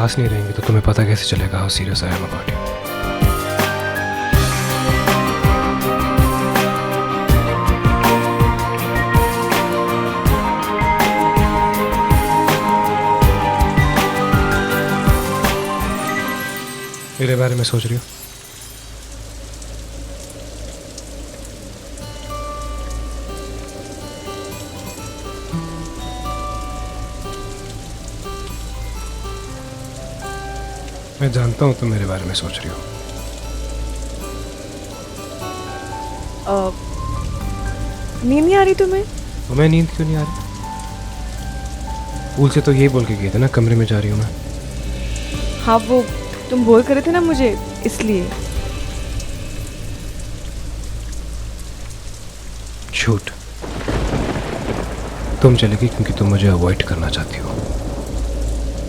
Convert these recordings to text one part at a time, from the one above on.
पास नहीं रहेंगे तो तुम्हें पता कैसे चलेगा how serious I am about you. मेरे बारे में सोच रही हो? मैं जानता हूं तुम मेरे बारे में सोच रही हो। नींद नहीं आ रही तुम्हें? तुम्हें नींद क्यों नहीं आ रही? भूल से तो यही बोल के गए थे ना कमरे में जा रही हूं मैं। हाँ वो तुम बोल कर रहे थे ना मुझे, इसलिए। झूठ। तुम चलेगी क्योंकि तुम मुझे अवॉइड करना चाहती हो।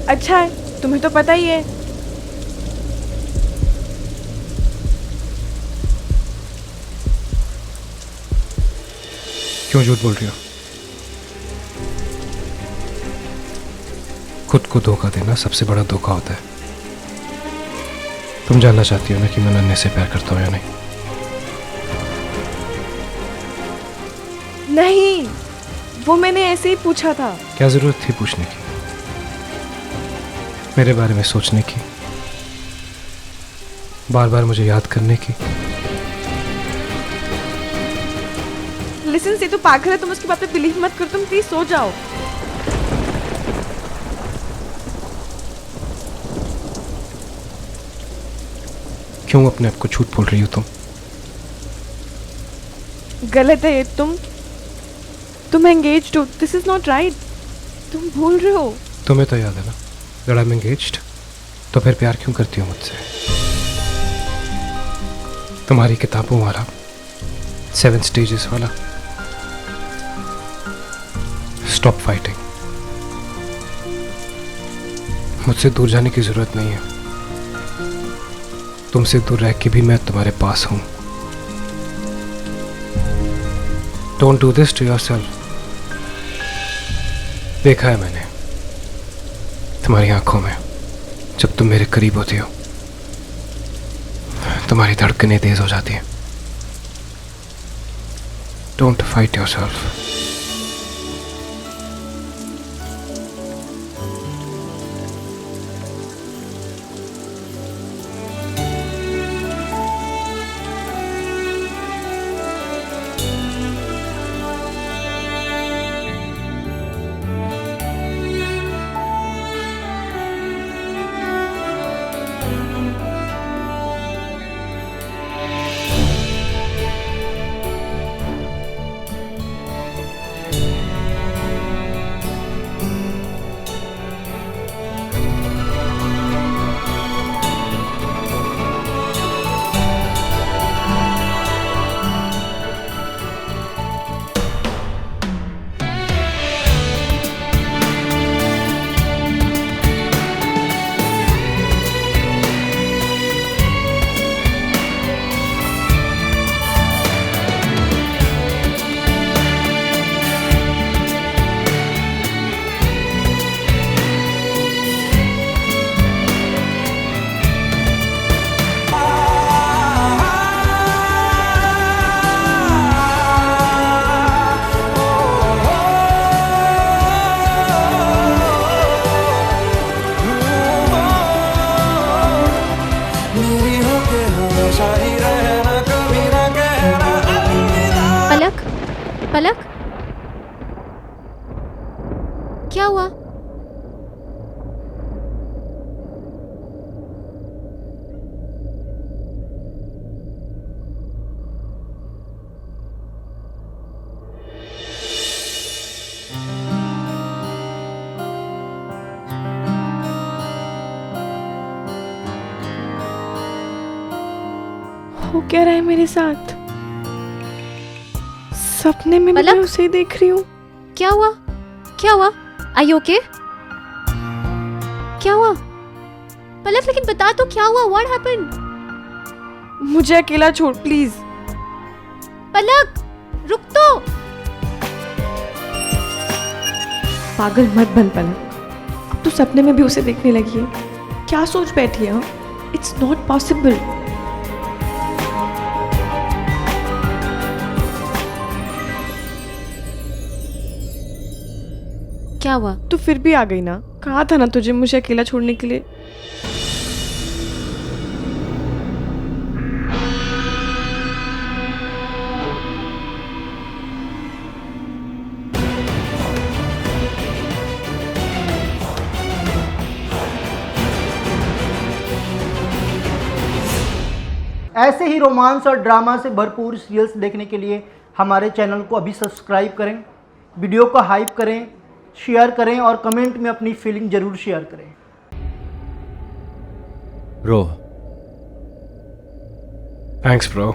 अच्छा है, तुम्हें तो पता ही है। क्यों झूठ बोल रही हो? खुद को धोखा देना सबसे बड़ा धोखा होता है। तुम जानना चाहती हो ना कि मैं नन्हे से प्यार करता हूं या नहीं? नहीं, वो मैंने ऐसे ही पूछा था। क्या जरूरत थी पूछने की, मेरे बारे में सोचने की, बार बार मुझे याद करने की? लिसन से तो पागल है, तुम उसकी बात पे बिलीव मत करो। तुम प्लीज सो जाओ। क्यों अपने आप को झूठ बोल रही हो तुम? गलत है ये। तुम एंगेज्ड हो। This is not right. तुम भूल रहे हो। तुम्हें तो याद है ना दैट आई एम एंगेज्ड। तो फिर प्यार क्यों करती हो मुझसे? तुम्हारी किताबों वाला 7 स्टेजेस वाला। Stop fighting. मुझसे दूर जाने की जरूरत नहीं है। तुमसे दूर रह के भी मैं तुम्हारे पास हूं। Don't do this to yourself. देखा है मैंने तुम्हारी आंखों में, जब तुम मेरे करीब होती हो तुम्हारी धड़कनें तेज हो जाती हैं। Don't fight yourself. पलक, क्या हुआ? हो क्या रहा है मेरे साथ? सपने में मैं पलक? उसे देख रही हूँ। क्या हुआ? क्या हुआ? Are you okay? क्या हुआ? पलक लेकिन बता तो क्या हुआ? What happened? मुझे अकेला छोड़ प्लीज। पलक रुक तो। पागल मत बन पलक, अब तो सपने में भी उसे देखने लगी है। क्या सोच बैठी है? It's not possible. क्या हुआ? तू फिर भी आ गई ना. कहा था ना तुझे मुझे अकेला छोड़ने के लिए. ऐसे ही रोमांस और ड्रामा से भरपूर सीरियल्स देखने के लिए हमारे चैनल को अभी सब्सक्राइब करें, वीडियो को हाइप करें, शेयर करें और कमेंट में अपनी फीलिंग ज़रूर शेयर करें. Bro, thanks bro.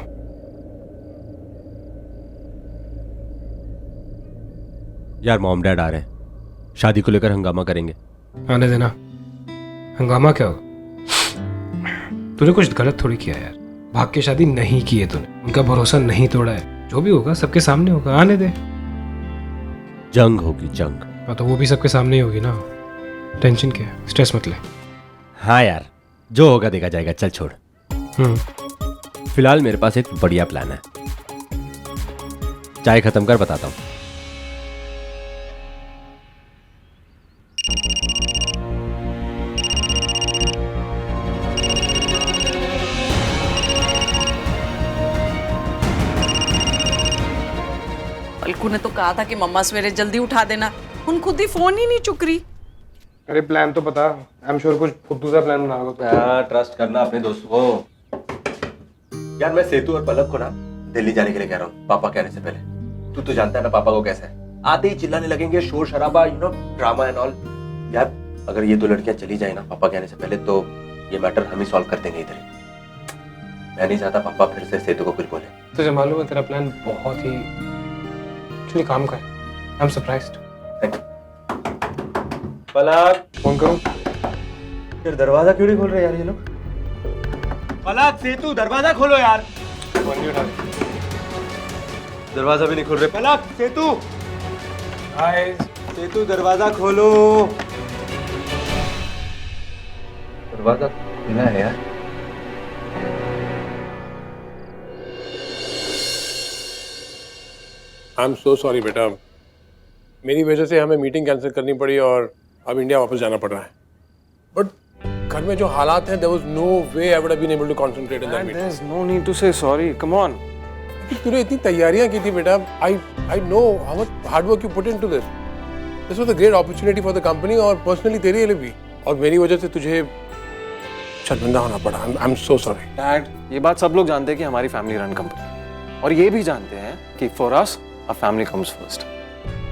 यार मॉम डैड आ रहे हैं, शादी को लेकर हंगामा करेंगे. आने देना. हंगामा क्या हो? तूने कुछ गलत थोड़ी किया यार. भाग के शादी नहीं की है तूने, उनका भरोसा नहीं तोड़ा है. जो भी होगा सबके सामने होगा. आने दे. जंग होगी, जंग. हाँ तो वो भी सबके सामने ही होगी ना. टेंशन क्या है, स्ट्रेस मत ले. हाँ यार, जो होगा देखा जाएगा. चल छोड़. फिलहाल मेरे पास एक बढ़िया प्लान है. चाय खत्म कर बताता हूँ. अलकू ने तो कहा था कि मम्मा सवेरे जल्दी उठा देना. उन खुद ही फोन ही नहीं चुक रही. अरे प्लान तो पता. आई एम श्योर कुछ फुद्दू सा प्लान बना लो. ट्रस्ट करना अपने दोस्तों को. यार मैं सेतु और पलक को ना दिल्ली जाने के लिए कह रहा हूँ, पापा कहने से पहले. तू तो जानता है ना पापा को कैसा है. आते ही चिल्लाने लगेंगे, शोर शराबा, ड्रामा एंड ऑल. यार अगर ये दो लड़कियां चली जाए ना पापा कहने से पहले, तो ये मैटर हम ही सॉल्व कर देंगे इधर ही. मैं नहीं चाहता पापा फिर से सेतु को कुछ बोले. तुझे मालूम है तेरा प्लान बहुत ही एक्चुअली काम का है. I am surprised. Palak, phone करूं? फिर दरवाजा क्यों नहीं खोल रहे यार ये लोग? पलक, सेतु, दरवाजा खोलो यार. फोन नहीं उठा रहे. दरवाजा भी नहीं खोल रहे. पलक, सेतु. हाय सेतु, दरवाजा खोलो. दरवाजा खुला है यार. आई एम सो सॉरी बेटा. मेरी वजह से हमें मीटिंग कैंसिल करनी पड़ी और अब इंडिया वापस जाना पड़ रहा है. बट घर में जो हालात हैं, there was no way I would have been able to concentrate in that meeting. There's no need to say sorry. Come on. तूने इतनी तैयारियां की थी बेटा. I know how much hard work you put into this. This was a great opportunity for the company और personally तेरे लिए भी. और मेरी वजह से तुझे शर्मिंदा होना पड़ा. आई एम सो सॉरी. डैड, ये बात सब लोग जानते हैं कि हमारी फैमिली रन कंपनी, और ये भी जानते हैं कि for us our family comes first.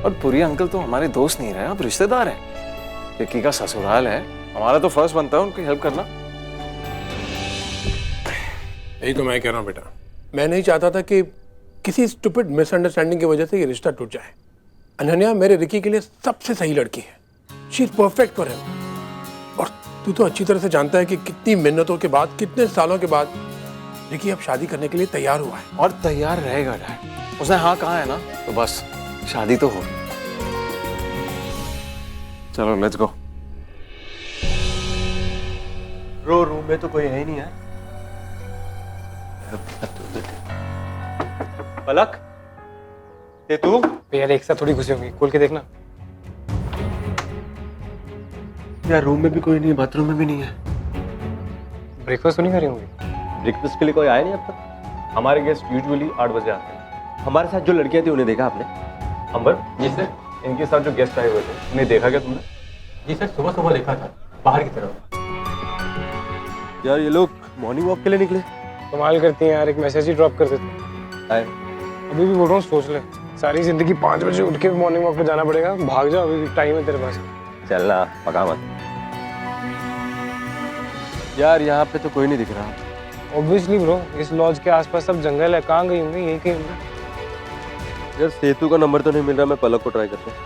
और पुरी अंकल तो हमारे दोस्त नहीं रहे, अब रिश्तेदार हैं. रिकी का ससुराल है, हमारा तो फर्स्ट बनता है उनकी हेल्प करना. यही तो मैं कह रहा हूँ बेटा. मैं नहीं चाहता था कि किसी स्टूपिड मिसअंडरस्टैंडिंग की वजह से ये रिश्ता टूट जाए. अनन्या मेरे रिकी के लिए सबसे सही लड़की है. She is perfect for him. और तू तो अच्छी तरह से जानता है कि कितनी मेहनतों के बाद, कितने सालों के बाद रिकी अब शादी करने के लिए तैयार हुआ है. और तैयार रहेगा डैड. उसने हाँ कहा है ना, तो बस शादी तो हो. चलो लेट्स गो. ब्रो, रूम में तो कोई है ही नहीं यार. पलक, सेतु. यार एक साथ थोड़ी घुसी होंगी. खोल के देखना. यार रूम में भी कोई नहीं है, बाथरूम में भी नहीं है. ब्रेकफास्ट तो नहीं करी होंगी. ब्रेकफास्ट के लिए कोई आया नहीं अब तक. हमारे गेस्ट यूजुअली 8 बजे आते हैं. हमारे साथ जो लड़कियां थी उन्हें देखा आपने? अंबर जी सर, इनके साथ जो गेस्ट आए हुए थे उन्हें देखा क्या तुमने? जी सर, सुबह सुबह देखा था बाहर की तरफ. यार ये लोग मॉर्निंग वॉक के लिए निकले. कमाल करती हैं यार. एक मैसेज ही ड्रॉप कर देते. अभी भी बोल रहा हूँ, सोच ले. सारी जिंदगी 5 बजे उठ के मॉर्निंग वॉक पे जाना पड़ेगा. भाग जाओ, अभी भी टाइम है तेरे पास. चलना, पका मत. यार यहाँ पे तो कोई नहीं दिख रहा. ऑब्वियसली ब्रो, इस लॉज के आसपास सब जंगल है. कहाँ गई होंगी? यही कहीं होंगे. यार सेतु का नंबर तो नहीं मिल रहा. मैं पलक को ट्राई करता हूँ.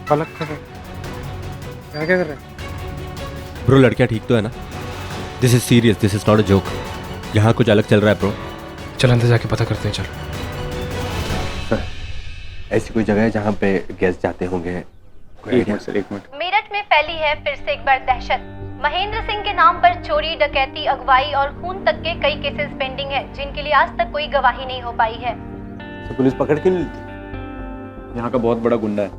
पलक क्या कर रहे हैं? ब्रो, लड़कियां ठीक तो है ना? This is serious, this is not a joke. यहाँ कुछ अलग चल रहा है ब्रो। चल अंदर जाके पता करते हैं, चल। ऐसी कोई जगह है जहाँ पे गेस्ट जाते होंगे? एक मिनट सर, एक मिनट। मेरठ में फैली है फिर से एक बार दहशत। महेंद्र सिंह के नाम पर चोरी, डकैती, अगवाई और खून तक के कई केसेस पेंडिंग है, जिनके लिए आज तक कोई गवाही नहीं हो पाई है। तो पुलिस पकड़ के नहीं लेती? यहाँ का बहुत बड़ा गुंडा है,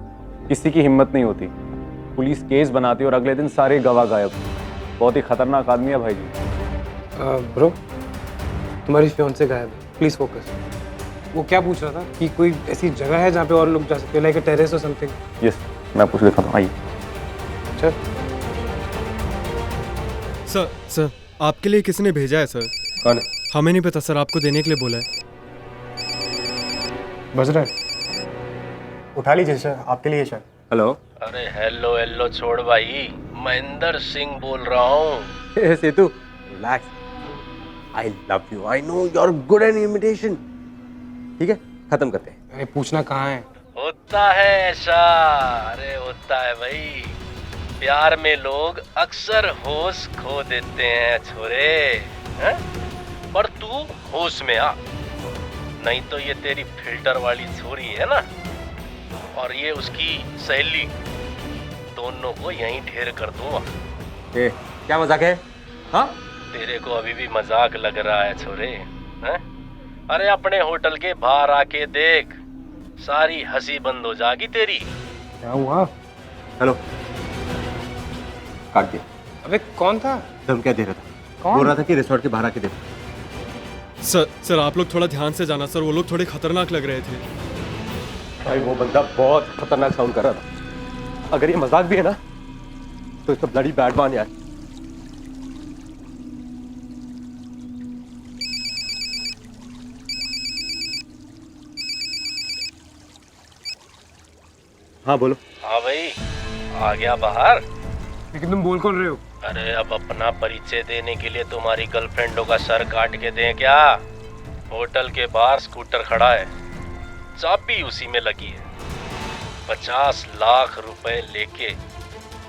किसी की हिम्मत नहीं होती। पुलिस केस बनाती है और अगले दिन सारे गवाह गायब। बहुत ही खतरनाक आदमी है भाई जी। ब्रो, तुम्हारी फियांसे गायब है, प्लीज फोकस। वो क्या पूछ रहा था कि कोई ऐसी जगह है जहाँ पे और लोग जा सकते हैं, लाइक अ टेरेस और समथिंग? यस, मैं पूछ लेता हूँ, आइए। चल। सर आपके लिए किसने भेजा है सर? कौन है? हमें नहीं पता सर, आपको देने के लिए बोला है। बज रहा है? उठा लीजिए सर, आपके लिए सर। हेलो। अरे हेलो हेलो छोड़ भाई, महेंद्र सिंह बोल रहा हूँ। Setu, relax. I love you, I know you are good at imitation. ठीक है, खत्म करते हैं। अरे पूछना कहाँ है? होता है ऐसा, अरे होता है भाई। प्यार में लोग अक्सर होश खो देते हैं छोरे, हैं? पर तू होश में आ, नहीं तो ये तेरी फिल्टर वाली छोरी है ना, और ये उसकी सहेली, दोनों को यहीं ढेर कर दूंगा। क्या मजाक है? हाँ? तेरे को अभी भी मजाक लग रहा है छोरे, हैं? अरे अपने होटल के बाहर आके देख, सारी हंसी बंद हो जाएगी तेरी। क्या हुआ? हेलो। काट दिया। अबे कौन था? धमकियाँ दे रहा था। कौन? बोल रहा था कि रिसोर्ट के बाहर आके देखो। सर आप लोग थोड़ा ध्यान से जाना सर, वो लोग थोड़े खतरनाक लग रहे थे। भाई वो बंदा बहुत खतरनाक साउंड कर रहा था। अगर ये मजाक भी है ना, तो इसका ब्लडी बैड मान यार। हाँ बोलो। हाँ भाई, आ गया बाहर। लेकिन तुम बोल कौन रहे हो? अरे अब अपना परिचय देने के लिए तुम्हारी गर्लफ्रेंडों का सर काट के दें क्या? होटल के बाहर स्कूटर खड़ा है, चाबी उसी में लगी है। 50 लाख रुपए लेके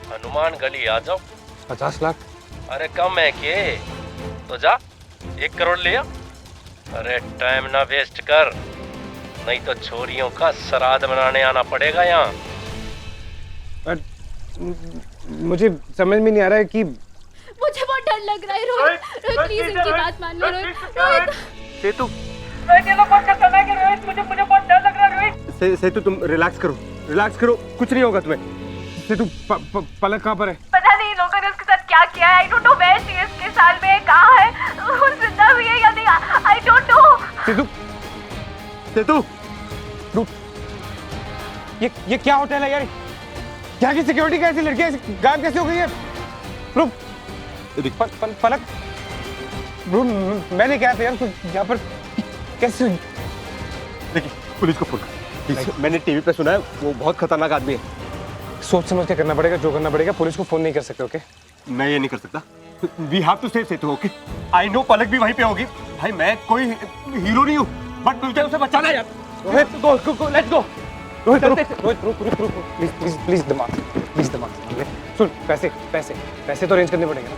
हनुमान गली आ जाओ। 50 लाख? अरे कम है के? तो जा 1 करोड़ ले आ। अरे टाइम ना वेस्ट कर, नहीं तो छोरियों का श्राद्ध बनाने आना पड़ेगा यहाँ। मुझे समझ में नहीं आ रहा है कि मुझे बहुत डर लग रहा है। रोहित, प्लीज इनकी बात मान लो। रोहित, सेतु, ये लोग बहुत खतरनाक है रोहित, मुझे बहुत डर लग रहा है रोहित। सेतु तुम रिलैक्स करो, रिलैक्स करो, कुछ नहीं होगा तुम्हें। सेतु, पलक कहाँ पर है? पता नहीं लोगों ने उसके साथ क्या किया है। I don't know where she is, किस साल में है, कहाँ है, वो जिंदा भी है या नहीं, आई डोंट नो। सेतु, सेतु, रुक। ये क्या होटल है यार? यहाँ की सिक्योरिटी कैसी? लड़कियाँ गायब कैसे हो गई है? रुक। पलक, मैंने क्या था यार यहाँ पर कैसे? देखिए पुलिस को फोन कर। मैंने टीवी पे सुना है, वो बहुत खतरनाक आदमी है। सोच समझ के करना पड़ेगा, जो करना पड़ेगा। पुलिस को फोन नहीं कर सकते, ओके? मैं ये नहीं कर सकता। We have to save Setu, okay? I know Palak भी वहीं पे होगी। भाई मैं कोई हीरो नहीं हूँ, बट मुझे उसे बचाना है यार। रोहित, गो, लेट्स गो। रोहित, रुक, प्लीज दिमाग, सुन। पैसे तो अरेंज करने पड़ेंगे ना।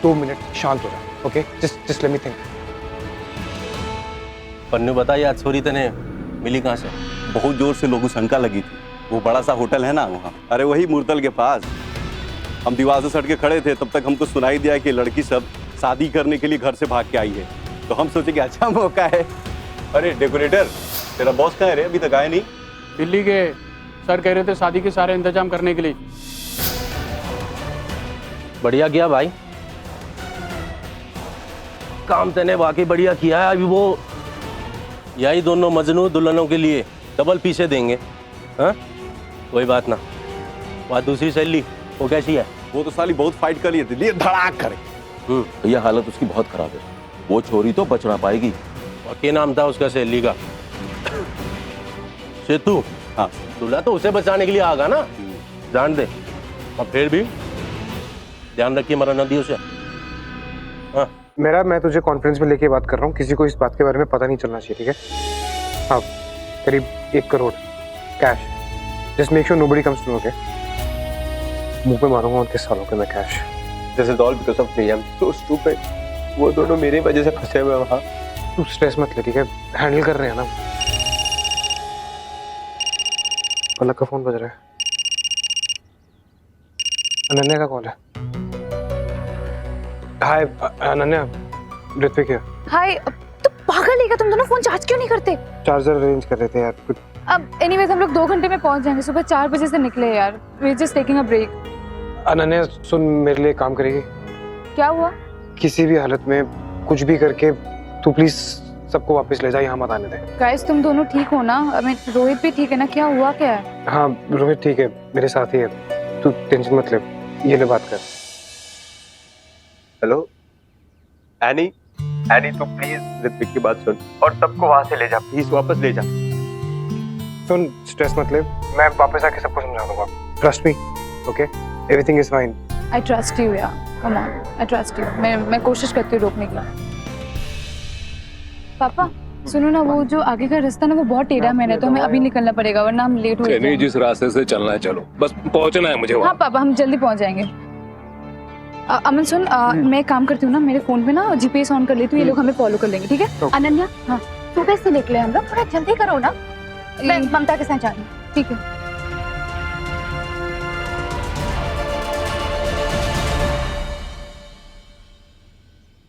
2 मिनट शांत हो जा, okay? Just let me think. Pannu बता यार, छोरी तने मिली कहाँ से? बहुत जोर से लोगों को शंका लगी थी। वो बड़ा सा होटल है ना वहाँ, अरे वही मूर्तल के पास। हम दीवार से सट के खड़े थे, तब तक हमको सुनाई दिया कि लड़की सब शादी करने के लिए घर से भाग के आई है। तो हम सोचे कि अच्छा मौका है। अरे डेकोरेटर, तेरा बॉस कहाँ है रे? अभी तक आया नहीं। दिल्ली के सर कह रहे थे शादी के सारे इंतजाम करने के लिए। बढ़िया किया भाई, काम तने वाकई बढ़िया किया है। अभी वो यही दोनों मजनू दुल्हनों के लिए डबल पीछे देंगे। हाँ, कोई बात ना। बात दूसरी सहेली, वो कैसी है? वो तो साली बहुत फाइट कर लिए थे, लिए धड़ाक करे। भैया हालत उसकी बहुत खराब है, वो छोरी तो बच ना पाएगी। और क्या नाम था उसका सहेली का? सेतु। हाँ, दूल्हा तो उसे बचाने के लिए आगा ना, जान दे। और फिर भी ध्यान रखिए, मरा ना दियो उसे। हाँ, मैं तुझे कॉन्फ्रेंस में लेके बात कर रहा हूँ। किसी को इस बात के बारे में पता नहीं चलना चाहिए, ठीक है? हाँ, करीब 1 crore cash. Just make sure nobody comes to know, okay? मुंह पे मारूंगा उनके सालों के मैं cash. This is all because of me. I am so stupid. वो दोनों मेरी वजह से फंसे हुए वहां। तू स्ट्रेस मत ले, ठीक है? हैंडल कर रहे हैं ना। पलक का फोन बज रहा है। अनन्या का कॉल है। हाय अनन्या, ऋत्विक है। हाय, तो पागल है क्या? तुम दोनों फोन चार्ज क्यों नहीं करते? चार्जर अरेंज कर रहे थे यार कुछ। अब एनीवेज हम लोग 2 घंटे में पहुंच जाएंगे। सुबह 4 बजे से निकले यार। We just taking a break. Ananya सुन, मेरे लिए काम करेगी? क्या हुआ? किसी भी हालत में कुछ भी करके तू प्लीज सबको वापस ले जा, यहाँ मत आने दे। गाइस तुम दोनों ठीक हो ना? आई मीन रोहित भी ठीक है ना? क्या हुआ क्या है? हाँ रोहित ठीक है, मेरे साथ ही है। तू टेंशन मत ले, ये ले बात कर। हेलो एनी, एनी तू प्लीज ऋत्विक की बात सुन और सबको वहां से ले जा, प्लीज वापस ले जा। सुन, स्ट्रेस मत ले, मैं वापस आके सबको समझा दूंगा। Trust me, okay? Everything is fine. I trust you यार, come on, I trust you. मैं कोशिश करती हूँ रोकने की। पापा सुनो ना, वो जो आगे का रास्ता ना वो बहुत टेढ़ा मेढ़ा है, तो हमें अभी निकलना पड़ेगा वरना हम लेट हो जाएंगे। जिस रास्ते से चलना है चलो, बस पहुंचना है मुझे वहाँ। हाँ पापा, हम जल्दी पहुंच जाएंगे। अमन सुन, मैं एक काम करती हूँ ना, मेरे फोन पे ना जीपीएस ऑन कर लेती हूँ, ये लोग हमें फॉलो कर लेंगे, ठीक है? अनन्या, हाँ सुबह से निकले हम लोग, थोड़ा जल्दी करो ना। मैं ममता के साथ जा रही हूँ। ठीक है।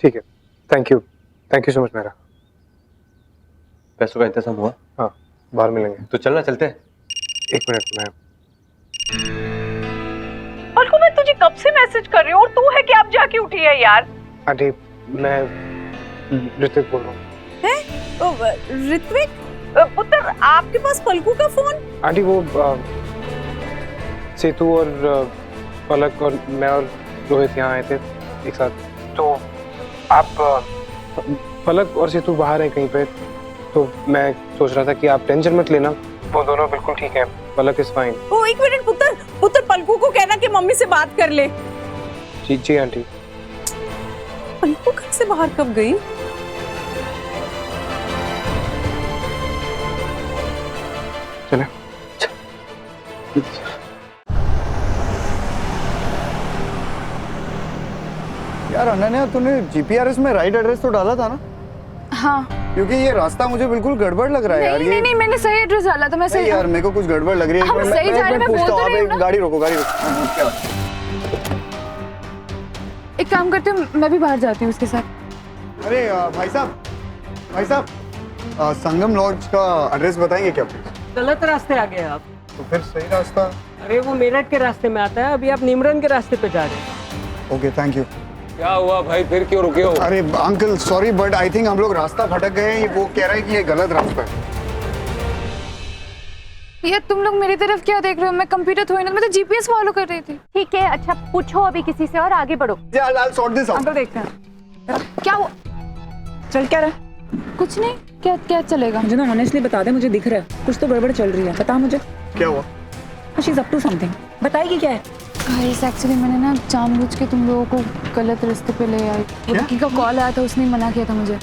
ठीक है, थैंक यू सो मच मेरा। पैसों का इंतजाम हुआ? हाँ, बाहर मिलेंगे। तो चलना, चलते हैं। 1 मिनट में। पलकू मैं तुझे कब से मैसेज कर रही हूँ और तू है कि आप जाके उठी है यार। आंटी मैं ऋत्विक बोल रहा हूँ। हैं? ऋत्विक? पुत्र आपके पास पलकू का फोन? आंटी वो सेतु और पलक और मैं और रोहित यहाँ आए थे एक साथ, तो आप पलक और सेतु बाहर है कहीं पे, तो मैं सोच रहा था कि आप टेंशन मत लेना, वो दोनों बिल्कुल ठीक हैं। पलक इज फाइन। ओ 1 मिनट पुत्र पलकू को कहना कि मम्मी से बात कर ले। जी आंटी। पलकू घर से बाहर कब गई? चले। यार अनन्या, तूने जीपीआरएस में राइट एड्रेस तो डाला था ना? हाँ, क्योंकि ये रास्ता मुझे बिल्कुल गड़बड़ लग रहा है यार। नहीं, मैंने सही एड्रेस डाला था। मैं सही यार, मेरे को कुछ गड़बड़ लग रही है। हम सही जा रहे हैं, मैं बोल तो रही हूं ना। गाड़ी रोको। एक काम करती हूँ, मैं भी बाहर जाती हूँ उसके साथ। अरे भाई साहब, संगम लॉज का एड्रेस बताएंगे क्या? गलत रास्ते आ गए आप। तो फिर सही रास्ता? अरे वो मेरठ के रास्ते में आता है, अभी आप निमरन के रास्ते पे जा रहे हैं। Okay, thank you. क्या हुआ भाई, फिर क्यों रुके हो? अरे uncle sorry, but I think हम लोग रास्ता भटक गए हैं। वो कह रहा है कि ये गलत रास्ता है। ये तुम लोग मेरी तरफ क्या देख रहे हो? मैं कंप्यूटर थोड़ी ना, मैं तो जीपीएस फॉलो कर रही थी। ठीक है, अच्छा पूछो अभी किसी से और आगे बढ़ो। I'll sort this out. Uncle देखते हैं क्या हुआ? चल क्या रहा? कुछ नहीं। क्या चलेगा? मुझे ना ऑनेस्टली बता दे, मुझे दिख रहा है कुछ तो गड़बड़ चल रही है। बता मुझे क्या हुआ। She is up to something. बताएगी क्या है? गाइस एक्चुअली मैंने ना जानबूझ के तुम लोगों को गलत रास्ते पे ले आई। रिकी का कॉल आया था, उसने मना किया था मुझे।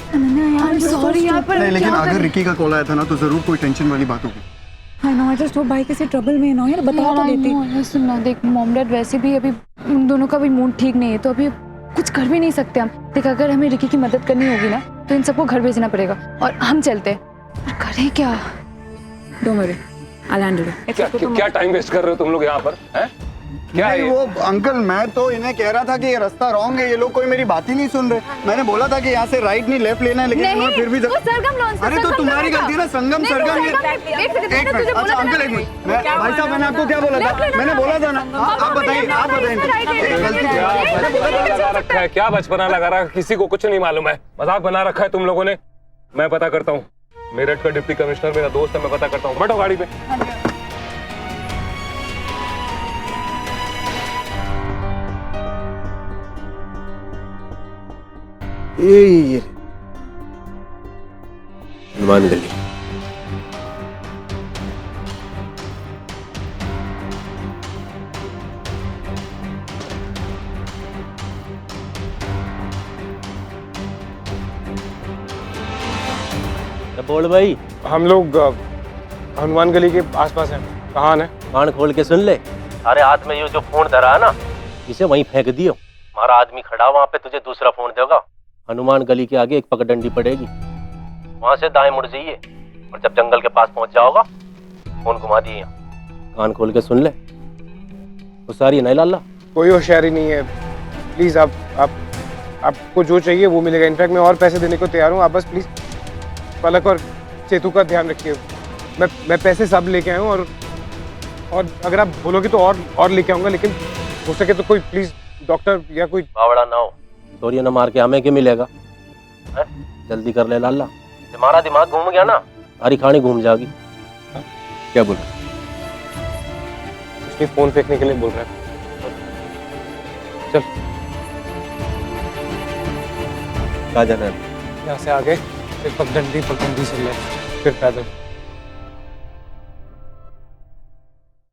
सॉरी यार, पर नहीं, लेकिन अगर रिकी का कॉल आया था ना तो जरूर कोई टेंशन वाली बात होगी। I know, I just hope भाई किसी ट्रबल में ना हो यार। बता तो देती। सुनना, देख मॉम डैड वैसे भी अभी उन दोनों का भी मूड ठीक नहीं है, तो अभी कुछ कर भी नहीं सकते हम। देख अगर हमें रिकी की मदद करनी होगी ना तो इन सबको घर भेजना पड़ेगा और हम चलते हैं। पर करें क्या? Don't worry, I handle it. क्या टाइम वेस्ट कर रहे हो तुम लोग यहाँ पर? हैं? क्या है वो अंकल, मैं तो इन्हें कह रहा था कि ये रास्ता रॉन्ग है, ये लोग कोई मेरी बात ही नहीं सुन रहे। मैंने बोला था कि यहाँ से राइट नहीं लेफ्ट लेना है, लेकिन इन्होंने फिर भी अरे तो तुम्हारी गलती है ना। संगम सरगम अच्छा अंकल एक मिनट, भाई साहब मैंने आपको क्या बोला था? मैंने बोला था ना। आप बताइए रखा है क्या? बचपना लगा रहा है, किसी को कुछ नहीं मालूम है। मजाक बना रखा है तुम लोगों ने। मैं पता करता हूँ, मेरठ का डिप्टी कमिश्नर मेरा दोस्त है, मैं पता करता हूँ। बैठो गाड़ी पे। ये हनुमान गली। बोल भाई, हम लोग हनुमान गली के आसपास हैं। कहाँ है? कान खोल के सुन ले। अरे हाथ में ये जो फोन धरा है ना, इसे वहीं फेंक दियो। हमारा आदमी खड़ा वहाँ पे तुझे दूसरा फोन देगा। हनुमान गली के आगे एक पगडंडी पड़ेगी, वहां से दाएं मुड़ जाइए और जब जंगल के पास पहुंच जाओगा फोन घुमा दिए। कान खोल के सुन ले, होशियारी है नहीं लाला? कोई होशियारी नहीं है, प्लीज आपको जो चाहिए वो मिलेगा। इनफैक्ट मैं और पैसे देने को तैयार हूँ, आप बस प्लीज पलक और चेतू का ध्यान रखिए। मैं पैसे सब लेके आया हूँ और अगर आप बोलोगे तो और लेके आऊंगा, लेकिन हो सके तो कोई प्लीज डॉक्टर या कोई बावड़ा ना हो, चोरी न मार के हमें क्या मिलेगा है? जल्दी कर ले लाला, तुम्हारा दिमाग घूम गया ना, हरी खानी घूम जाएगी। क्या बोल रहे? उसने फोन फेंकने के लिए बोल रहा है। चल कहाँ जाना है? यहाँ से आगे फिर पगडंडी से ले, फिर पैदल।